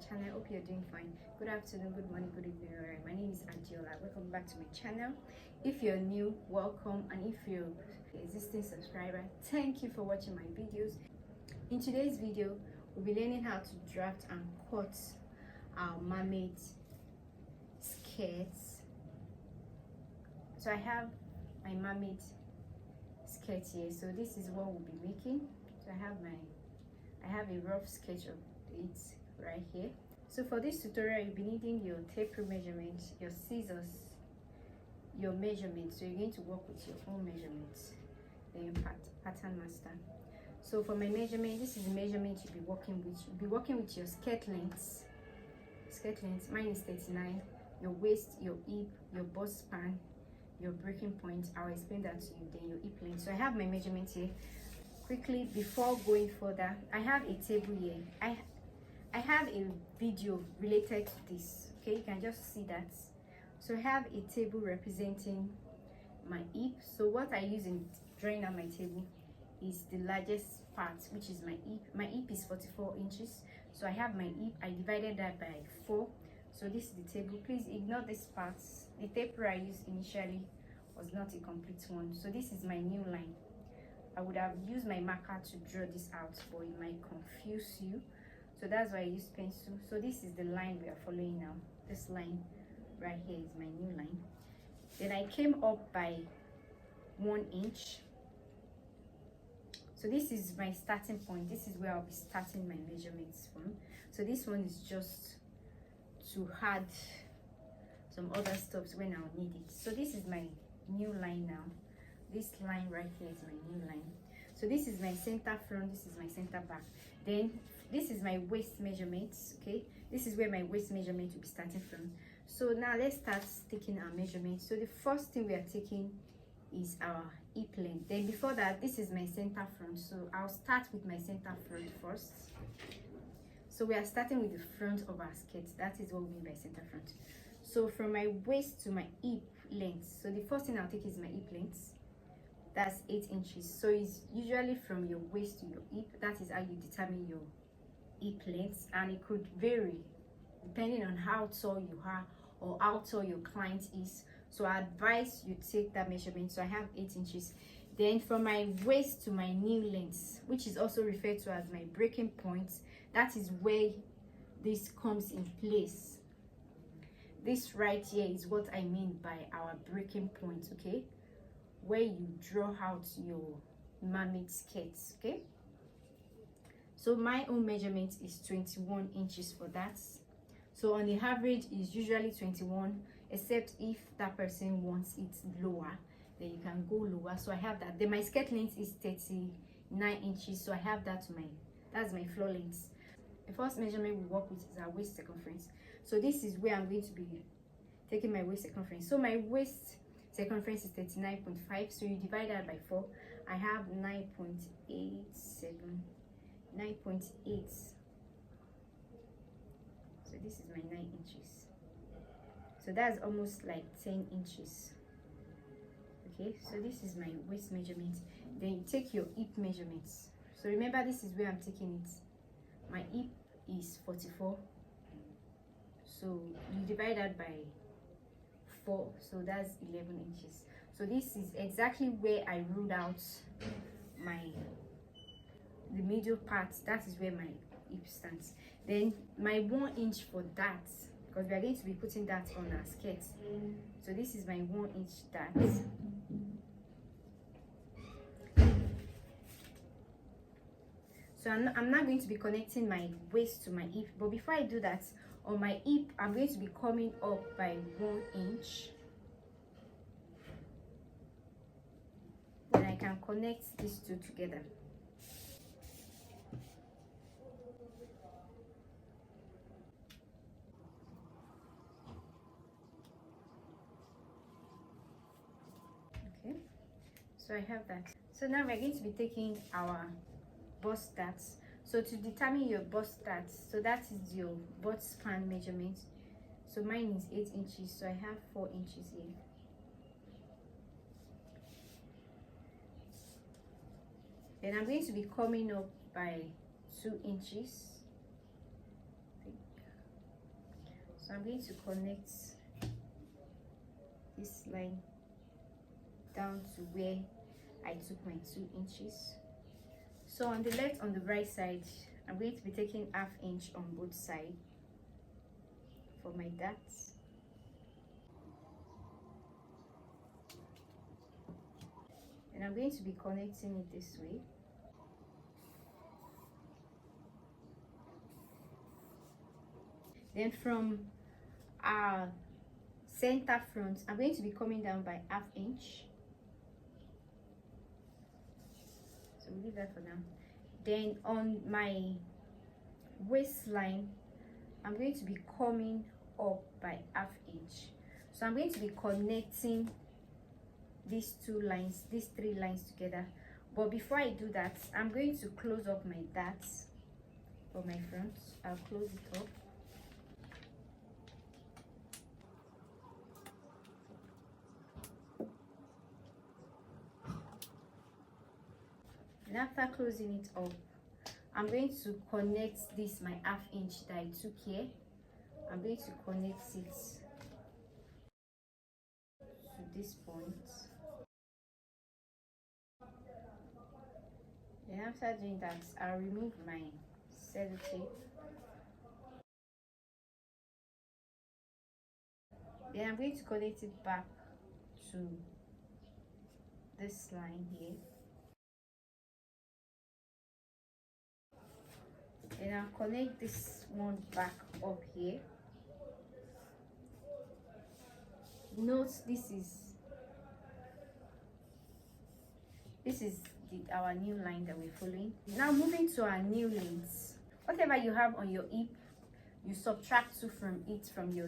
channel. Hope you're doing fine. Good afternoon, good morning, good evening. Alright, my name is Angela. Welcome back to my channel. If you're new, welcome, and if you're an existing subscriber, thank you for watching my videos. In today's video, we'll be learning how to draft and cut our mermaid skirts. So I have my mermaid skirt here. So this is what we'll be making. So I have a rough sketch of it right here. So for this tutorial, you'll be needing your tape rule measurement, your scissors, your measurements. So you're going to work with your own measurements, then your pattern master. So for my measurement, this is the measurement you'll be working with. You'll be working with your skirt lengths. Mine is 39. Your waist, your hip, your bust span, your breaking point. I'll explain that to you. Then your hip length. So I have my measurement here. Quickly, before going further, I have a table here. I have a video related to this. Okay, you can just see that. So I have a table representing my hip. So what I use in drawing out my table is the largest part, which is my hip. My hip is 44 inches. So I have my hip. I divided that by 4. So this is the table. Please ignore these parts. The tape I used initially was not a complete one. So this is my new line. I would have used my marker to draw this out, but it might confuse you. So that's why I use pencil. So this is the line we are following now. This line right here is my new line. Then I came up by 1 inch. So this is my starting point. This is where I'll be starting my measurements from. So this one is just to add some other stuff when I'll need it. So this is my new line now. This line right here is my new line. So this is my center front, this is my center back. Then this is my waist measurements. Okay, this is where my waist measurement will be starting from. So now let's start taking our measurements. So the first thing we are taking is our hip length. Then before that, this is my center front. So I'll start with my center front first. So we are starting with the front of our skirt. That is what we mean by center front. So from my waist to my hip length. So the first thing I'll take is my hip length. That's 8 inches. So it's usually from your waist to your hip. That is how you determine your hip length, and it could vary depending on how tall you are or how tall your client is. So I advise you take that measurement. So I have 8 inches. Then from my waist to my knee length, which is also referred to as my breaking point, that is where this comes in place. This right here is what I mean by our breaking point, okay, where you draw out your mermaid skirts. Okay, so my own measurement is 21 inches for that. So on the average is usually 21, except if that person wants it lower, then you can go lower. So I have that. Then my skirt length is 39 inches, so I have that that's my floor length. The first measurement we work with is our waist circumference. So this is where I'm going to be taking my waist circumference. So my waist circumference is 39.5. So you divide that by 4. I have 9.8. So this is my 9 inches. So that's almost like 10 inches. Okay, so this is my waist measurement. Then you take your hip measurements. So remember, this is where I'm taking it. My hip is 44. So you divide that by 4, so that's 11 inches. So this is exactly where I ruled out the middle part. That is where my hip stands. Then my 1 inch for that, because we are going to be putting that on our skirt. So this is my 1 inch that. So I'm not going to be connecting my waist to my hip, but before I do that, on my hip, I'm going to be coming up by 1 inch. Then I can connect these two together. Okay, so I have that. So now we're going to be taking our bust stats. So to determine your bust stats, so that is your bust span measurement. So mine is 8 inches, so I have 4 inches here. Then I'm going to be coming up by 2 inches. So I'm going to connect this line down to where I took my 2 inches. So on the left, on the right side, I'm going to be taking 1/2 inch on both sides for my darts. And I'm going to be connecting it this way. Then from our center front, I'm going to be coming down by 1/2 inch. So we'll leave that for now. Then on my waistline, I'm going to be coming up by 1/2 inch. So I'm going to be connecting these 2 lines, these 3 lines together. But before I do that, I'm going to close up my darts for my front. I'll close it up. And after closing it up, I'm going to connect this, my 1/2 inch that I took here. I'm going to connect it to this point. Then after doing that, I'll remove my sellotape. Then I'm going to connect it back to this line here. And I'll connect this one back up here. Note this is our new line that we're following. Now moving to our new lengths. Whatever you have on your hip, you subtract 2 from it from your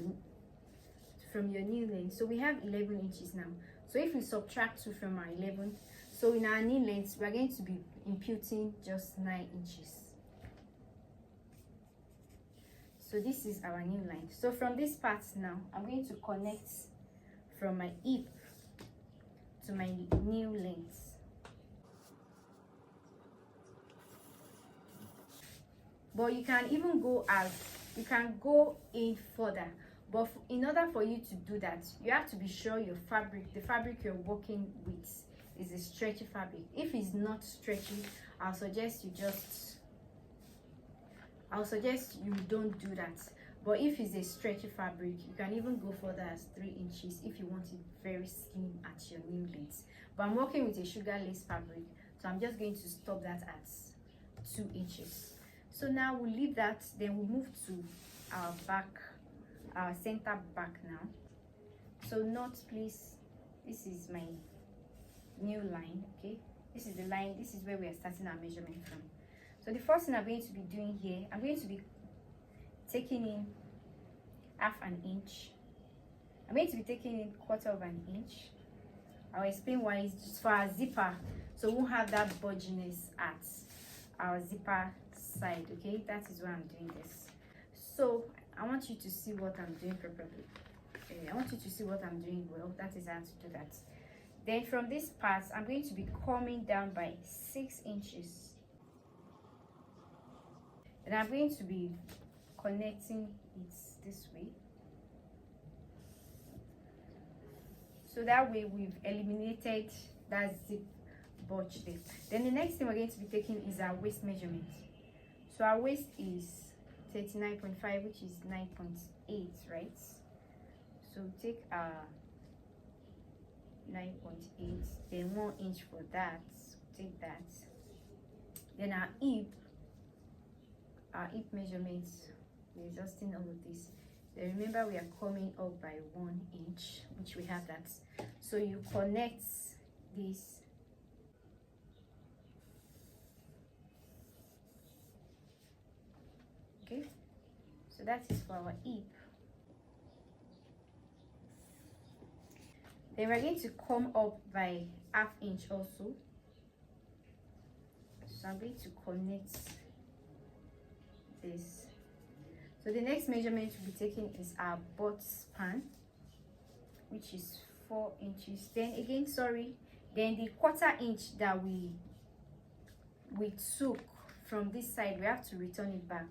new length. So we have 11 inches now. So if we subtract 2 from our 11, so in our new length, we're going to be imputing just 9 inches. So this is our new line. So from this part now, I'm going to connect from my hip to my new length. But you can even go in further. But in order for you to do that, you have to be sure the fabric you're working with is a stretchy fabric. If it's not stretchy, I'll suggest you don't do that. But if it's a stretchy fabric, you can even go further as 3 inches if you want it very slim at your new length. But I'm working with a sugar lace fabric, so I'm just going to stop that at 2 inches. So now we'll leave that, then we'll move to our center back now. So note please, this is my new line. Okay, this is the line, this is where we are starting our measurement from. So the first thing I'm going to be doing here, I'm going to be taking in 1/2 inch. I'm going to be taking in 1/4 inch. I'll explain why. It's just for our zipper, so we won't have that budginess at our zipper side. Okay, that is why I'm doing this. So I want you to see what I'm doing properly. I want you to see what I'm doing well. That is how to do that. Then from this part, I'm going to be coming down by 6 inches. And I'm going to be connecting it this way. So that way we've eliminated that zip bulge there. Then the next thing we're going to be taking is our waist measurement. So our waist is 39.5, which is 9.8, right? So take our 9.8, then 1 inch for that. Take that. Then our hip measurements, we're adjusting all of this. Then remember we are coming up by 1 inch, which we have that. So you connect this. Okay, so that is for our hip. Then we're going to come up by 1/2 inch also. So I'm going to connect this. So the next measurement we'll be taking is our butt span, which is 4 inches. Then again, then the 1/4 inch that we took from this side, we have to return it back.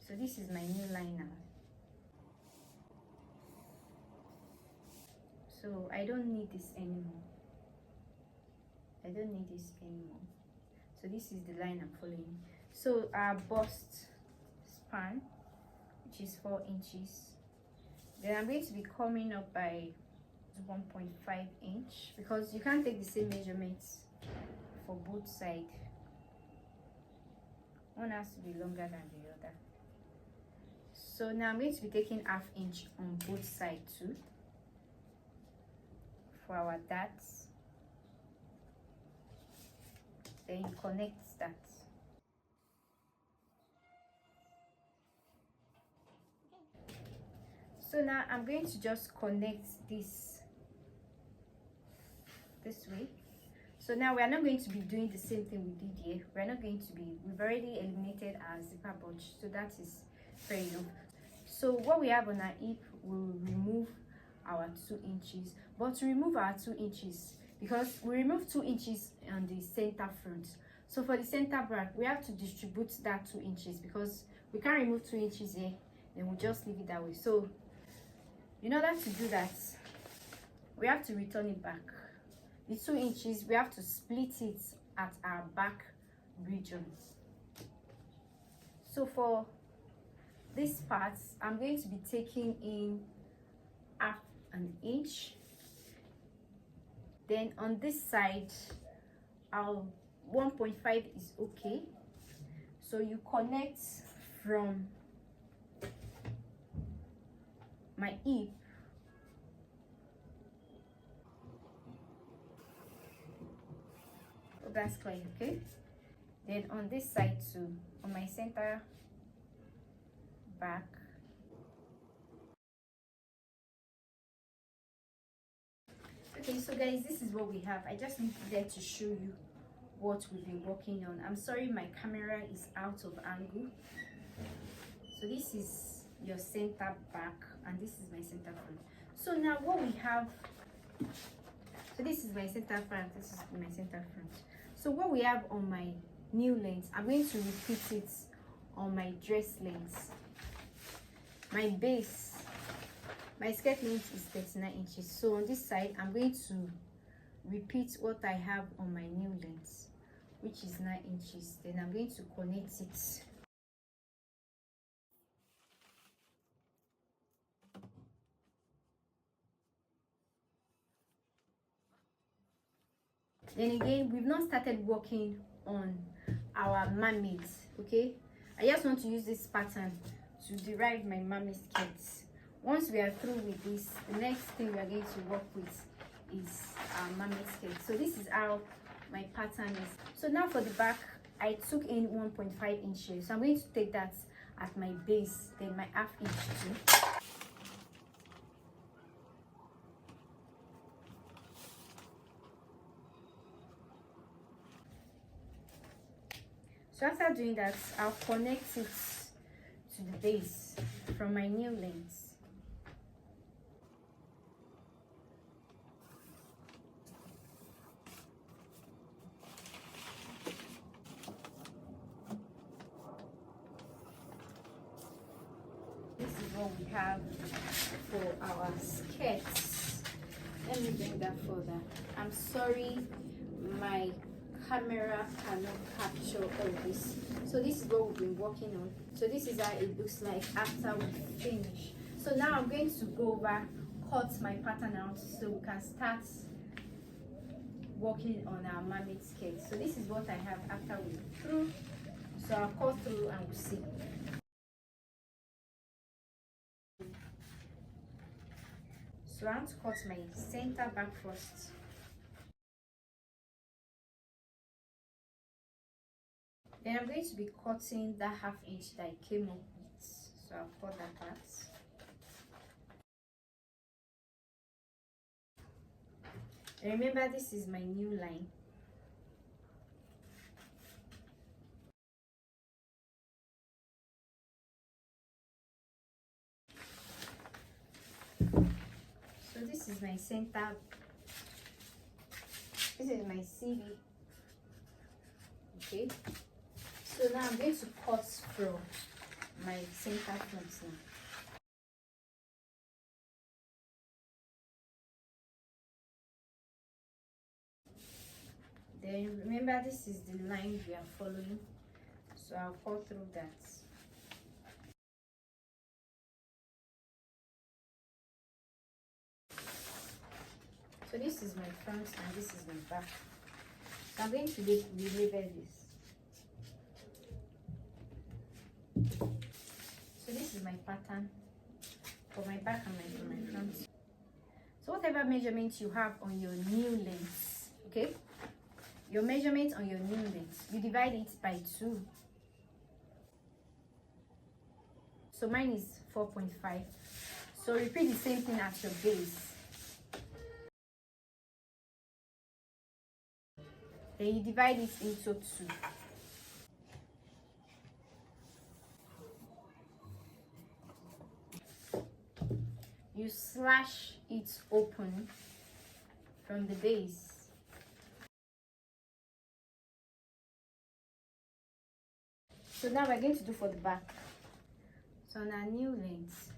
So this is my new line now. So I don't need this anymore. I don't need this anymore. So this is the line I'm following. So our bust span, which is 4 inches. Then I'm going to be coming up by 1.5 inch, because you can't take the same measurements for both sides. One has to be longer than the other. So now I'm going to be taking 1/2 inch on both sides too for our darts. Then you connect that. So now I'm going to just connect this way. So now we are not going to be doing the same thing we did here. We're not going to be, we've already eliminated our zipper bunch, so that is fair enough. So what we have on our hip, we'll remove our 2 inches. But to remove our 2 inches, because we remove 2 inches on the center front, so for the center back we have to distribute that 2 inches, because we can't remove 2 inches here, then we'll just leave it that way. So in order to do that, we have to return it back. The 2 inches, we have to split it at our back region. So for this part, I'm going to be taking in 1/2 inch. Then on this side, our 1.5 is okay. So you connect from my hip that's clear, okay? Then on this side too, on my center back, okay. So guys, this is what we have. I just needed to show you what we've been working on. I'm sorry my camera is out of angle. So this is your center back and this is my center front. So now what we have, so this is my center front, this is my center front. So what we have on my new length, I'm going to repeat it on my dress length. My base, my skirt length is 39 inches. So on this side, I'm going to repeat what I have on my new length, which is 9 inches. Then I'm going to connect it. Then again, we've not started working on our mermaid, okay? I just want to use this pattern to derive my mermaid skirts. Once we are through with this, the next thing we are going to work with is our mermaid skirt. So this is how my pattern is. So now for the back, I took in 1.5 inches. So I'm going to take that at my base, then my 1/2 inch too. So after doing that, I'll connect it to the base from my new length. This is what we have for our skirts. Let me bring that further. I'm sorry, my camera cannot capture all this. So this is what we've been working on. So this is how it looks like after we finish. So now I'm going to go over, cut my pattern out so we can start working on our mermaid skirt. So this is what I have after we're through. So I'll cut through and we'll see. So I want to cut my center back first. Then I'm going to be cutting that 1/2 inch that I came up with. So I'll cut that part. And remember, this is my new line. So this is my center. This is my CV. Okay. So now I'm going to cut from my center front now. Then remember, this is the line we are following, so I'll fall through that. So this is my front and this is my back. So I'm going to relabel this. So this is my pattern for my back and for my front. So whatever measurement you have on your new length, okay, your measurement on your new length, you divide it by 2. So mine is 4.5. So repeat the same thing as your base. Then you divide it into 2. You slash it open from the base. So now we're going to do for the back. So on our new length,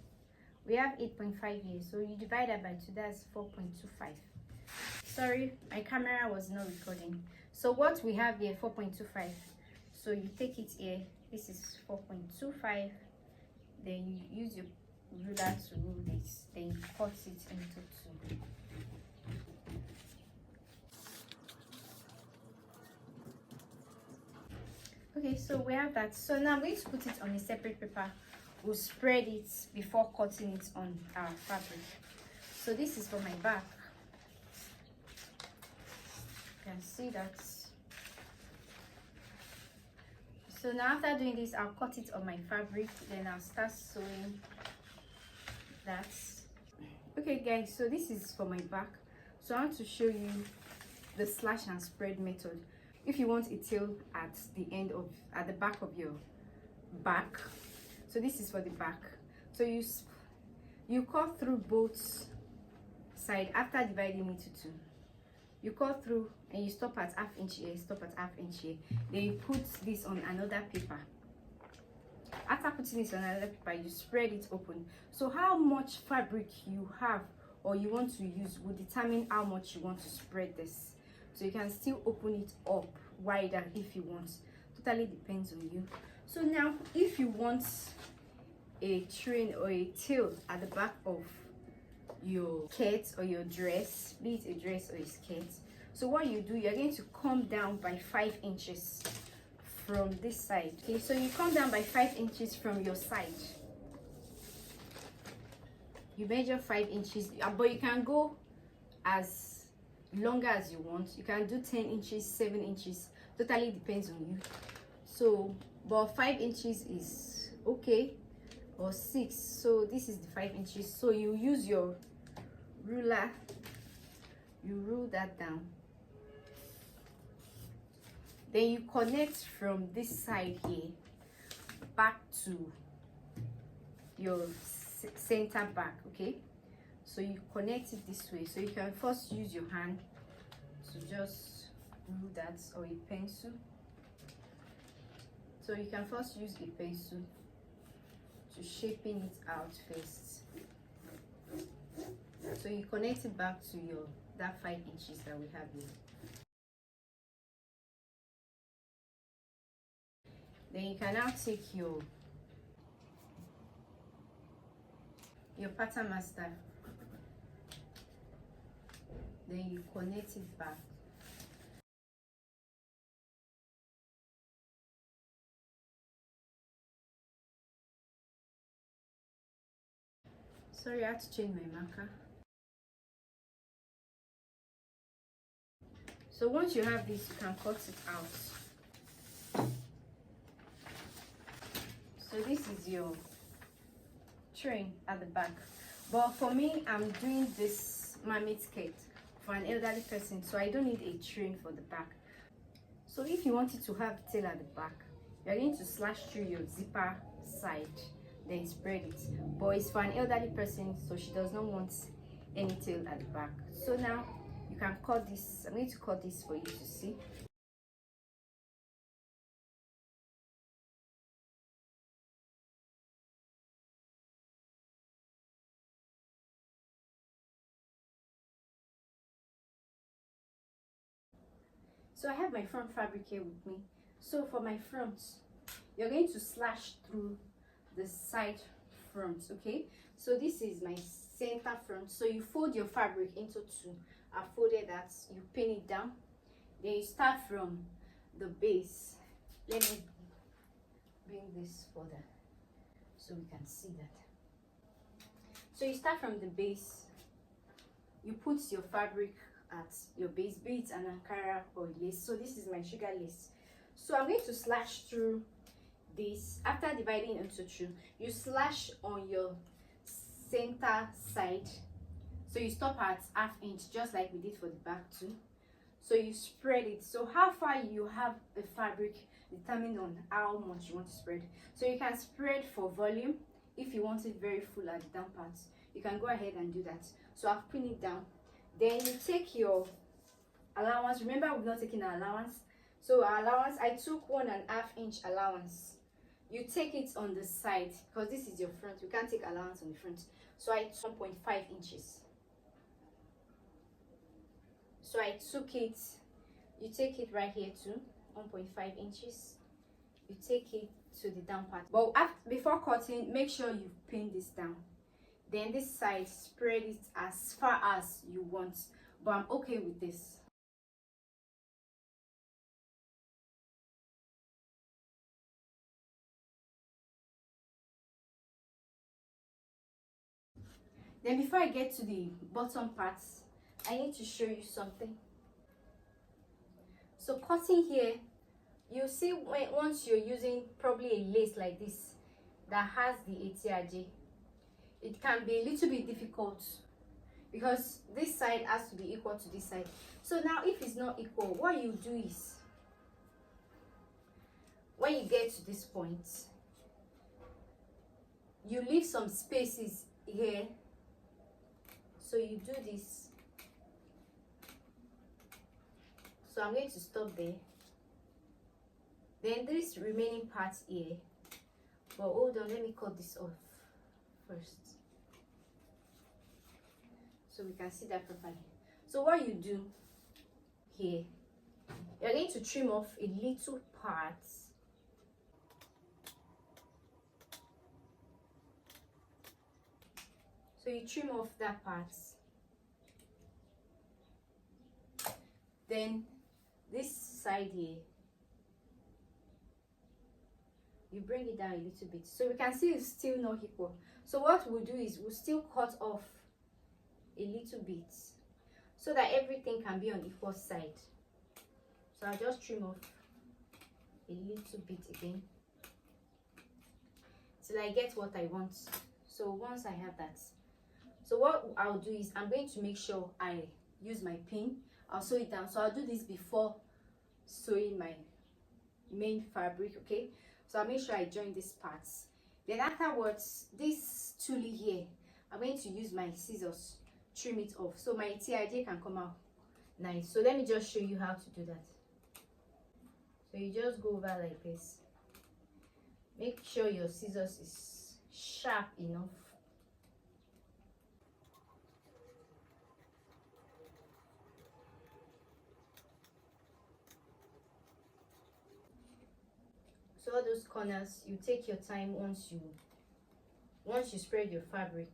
we have 8.5 here. So you divide that by 2, that's 4.25. Sorry, my camera was not recording. So what we have here, 4.25. So you take it here, this is 4.25. Then you use your ruler to rule this. Then you cut it into 2. Okay, so we have that. So now I'm going to put it on a separate paper. We'll spread it before cutting it on our fabric. So this is for my back. You can see that. So now after doing this, I'll cut it on my fabric, then I'll start sewing that. Okay guys, so this is for my back. So I want to show you the slash and spread method. If you want a tail at the back of your back, so this is for the back. So you cut through both sides after dividing into 2. You cut through and you stop at ½ inch here, stop at ½ inch here. Then you put this on another paper. After putting this on another paper, you spread it open. So how much fabric you have or you want to use will determine how much you want to spread this. So you can still open it up wider if you want. Totally depends on you. So now if you want a train or a tail at the back of your skirt or your dress, be it a dress or a skirt, so what you do, you're going to come down by 5 inches from this side. Okay, so you come down by 5 inches from your side. You measure 5 inches, but you can go as longer as you want. You can do 10 inches, 7 inches, totally depends on you. So but 5 inches is okay, or 6. So this is the 5 inches. So you use your ruler, you rule that down, then you connect from this side here back to your center back. Okay, so you connect it this way. So you can first use your hand to just rule that, or a pencil. So you can first use a pencil to shaping it out first. So you connect it back to that 5 inches that we have here. Then you can now take your pattern master, then you connect it back. Sorry, I had to change my marker. So once you have this, you can cut it out. So this is your train at the back. But for me, I'm doing this mermaid skirt for an elderly person, so I don't need a train for the back. So if you wanted to have tail at the back, you're going to slash through your zipper side, then spread it. But it's for an elderly person, so she does not want any tail at the back. So now you can cut this. I'm going to cut this for you to see. So I have my front fabric here with me. So for my front, you're going to slash through the side front, okay? So this is my center front. So you fold your fabric into two. I folded that, you pin it down, then you start from the base. Let me bring this further so we can see that. So you start from the base, you put your fabric at your base, be it an Ankara or lace. So this is my sugar lace. So I'm going to slash through this. After dividing into two, you slash on your center side. So you stop at ½ inch, just like we did for the back too. So you spread it. So how far you have a fabric determine on how much you want to spread. So you can spread for volume. If you want it very full at the down parts, you can go ahead and do that. So I've pinned it down. Then you take your allowance. Remember, we're not taking our allowance. So our allowance, I took 1½ inch allowance. You take it on the side because this is your front. You can't take allowance on the front. So I took 1.5 inches. So I took it. You take it right here too, 1.5 inches. You take it to the down part. But before cutting, make sure you pin this down. Then this side, spread it as far as you want. But I'm okay with this. Then before I get to the bottom parts, I need to show you something. So cutting here, you see once you're using probably a lace like this that has the ATRJ, it can be a little bit difficult because this side has to be equal to this side. So now if it's not equal, what you do is, when you get to this point, you leave some spaces here. So you do this. So I'm going to stop there. Then this remaining part here, but hold on, let me cut this off first so we can see that properly. So what you do here, you're going to trim off a little part. So you trim off that part. Then this side here, you bring it down a little bit so we can see it's still not equal. So what we'll do is we'll still cut off a little bit so that everything can be on equal side. So I'll just trim off a little bit again till I get what I want. So once I have that, so what I'll do is I'm going to make sure I use my pin. I'll sew it down. So I'll do this before sewing my main fabric, okay? So I'll make sure I join these parts. Then afterwards, this tool here, I'm going to use my scissors, trim it off so my TIJ can come out nice. So let me just show you how to do that. So you just go over like this. Make sure your scissors is sharp enough. So all those corners, you take your time once you spread your fabric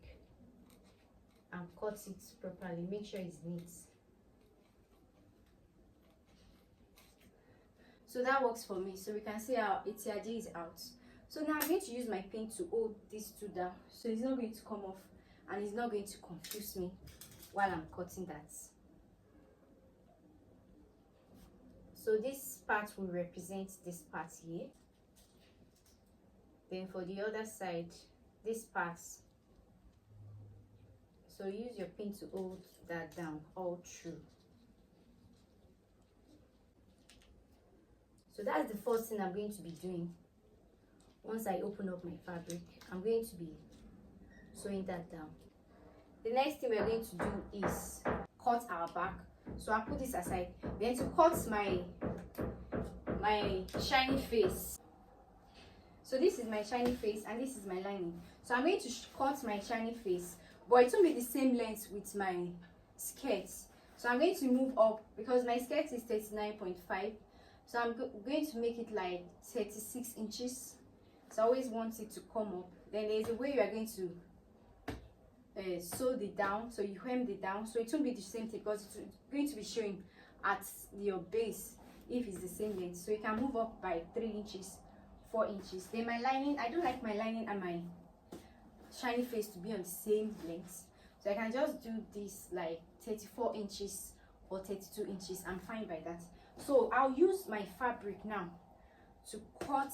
and cut it properly. Make sure it's neat. So that works for me. So we can see our ATRJ is out. So now I'm going to use my pin to hold these two down so it's not going to come off and it's not going to confuse me while I'm cutting that. So this part will represent this part here. Then for the other side, this part, so use your pin to hold that down all through. So that's the first thing I'm going to be doing. Once I open up my fabric, I'm going to be sewing that down. The next thing we're going to do is cut our back. So I'll put this aside. Then to cut my shiny face. So this is my shiny face and this is my lining. So I'm going to cut my shiny face, but it won't be the same length with my skirt. So I'm going to move up because my skirt is 39.5. So I'm going to make it like 36 inches. So I always want it to come up. Then there's a way you are going to sew it down. So you hem it down. So it won't be the same thing because it's going to be showing at your base if it's the same length. So you can move up by 3 inches, 4 inches. Then my lining, I don't like my lining and my shiny face to be on the same length. So I can just do this like 34 inches or 32 inches. I'm fine by that. So I'll use my fabric now to cut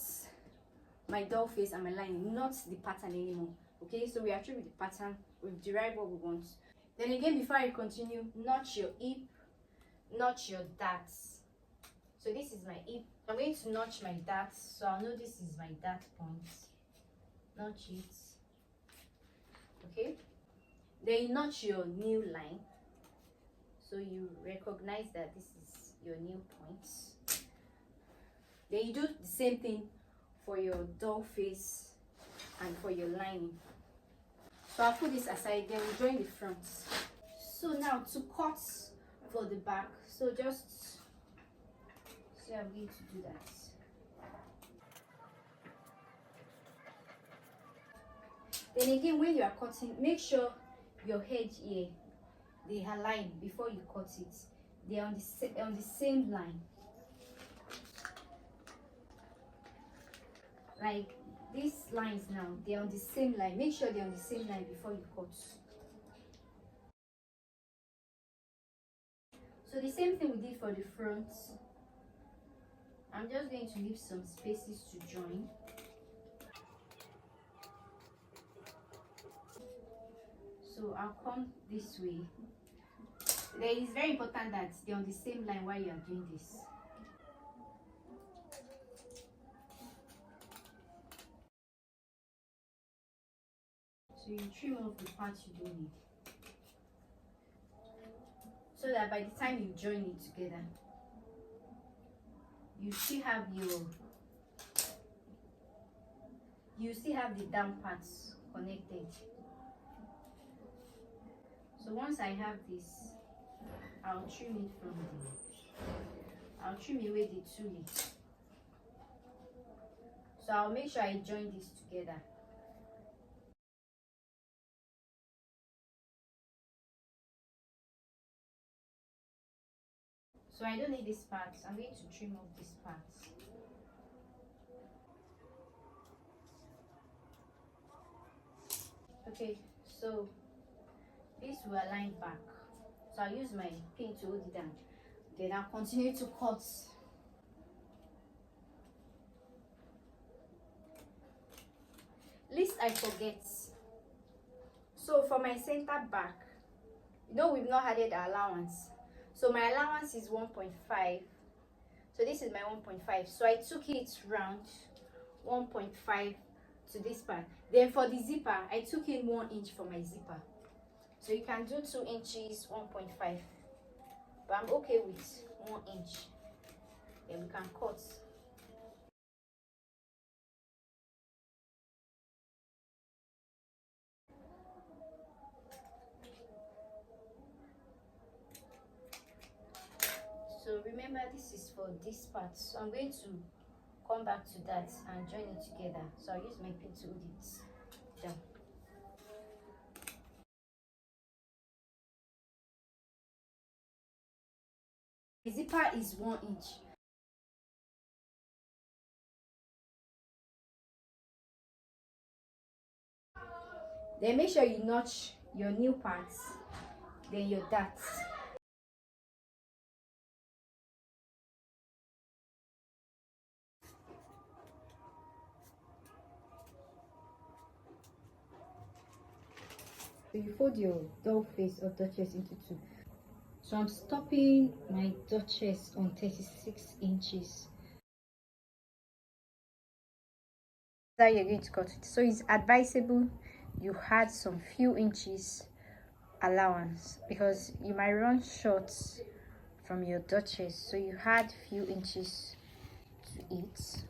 my doll face and my lining, not the pattern anymore. Okay, so we are through with the pattern. We've derived what we want. Then again, before I continue, notch your hip, notch your darts. So this is my hip. I'm going to notch my darts. So I'll know this is my dart point. Notch it. Okay. Then you notch your new line. So you recognize that this is your new point. Then you do the same thing for your doll face and for your lining. So I'll put this aside, then we join the front. So now to cut for the back, so just see, I'm going to do that. Then again, when you are cutting, make sure your head here, they align before you cut it. They're on the same line. Like these lines now, they're on the same line. Make sure they're on the same line before you cut. So the same thing we did for the front. I'm just going to leave some spaces to join. So I'll come this way. It is very important that they're on the same line while you are doing this. So you trim off the parts you don't need, so that by the time you join it together, you still have the down parts connected. So once I have this, I'll trim away the tulip. So I'll make sure I join this together. So I don't need this part. I'm going to trim off this part. Okay, so this will align back. So I'll use my pin to hold it down. Then I'll continue to cut. Least I forget. So for my center back, we've not added allowance. So my allowance is 1.5. So this is my 1.5. So I took it round 1.5 to this part. Then for the zipper, I took in 1 inch for my zipper. So you can do 2 inches, 1.5. But I'm okay with 1 inch. Then we can cut. So remember, this is for this part. So I'm going to come back to that and join it together. So I'll use my pin to hold it down. The zipper is 1 inch. Then make sure you notch your new parts, then your darts. So you fold your doll face or duchess into 2. So I'm stopping my duchess on 36 inches. That you're going to cut it. So it's advisable you had some few inches allowance because you might run short from your duchess. So you had few inches to it.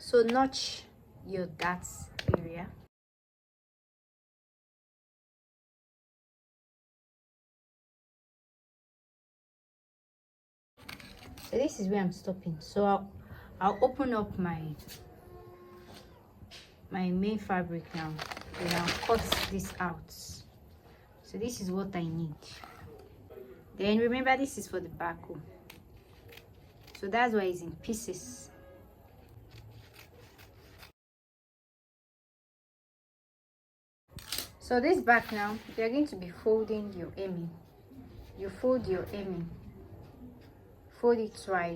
So notch your darts area. So this is where I'm stopping. So I'll open up my main fabric now, and I'll cut this out. So this is what I need. Then remember, this is for the back. So that's why it's in pieces. So this back now, you're going to be folding your hemming. You fold your hemming, fold it right.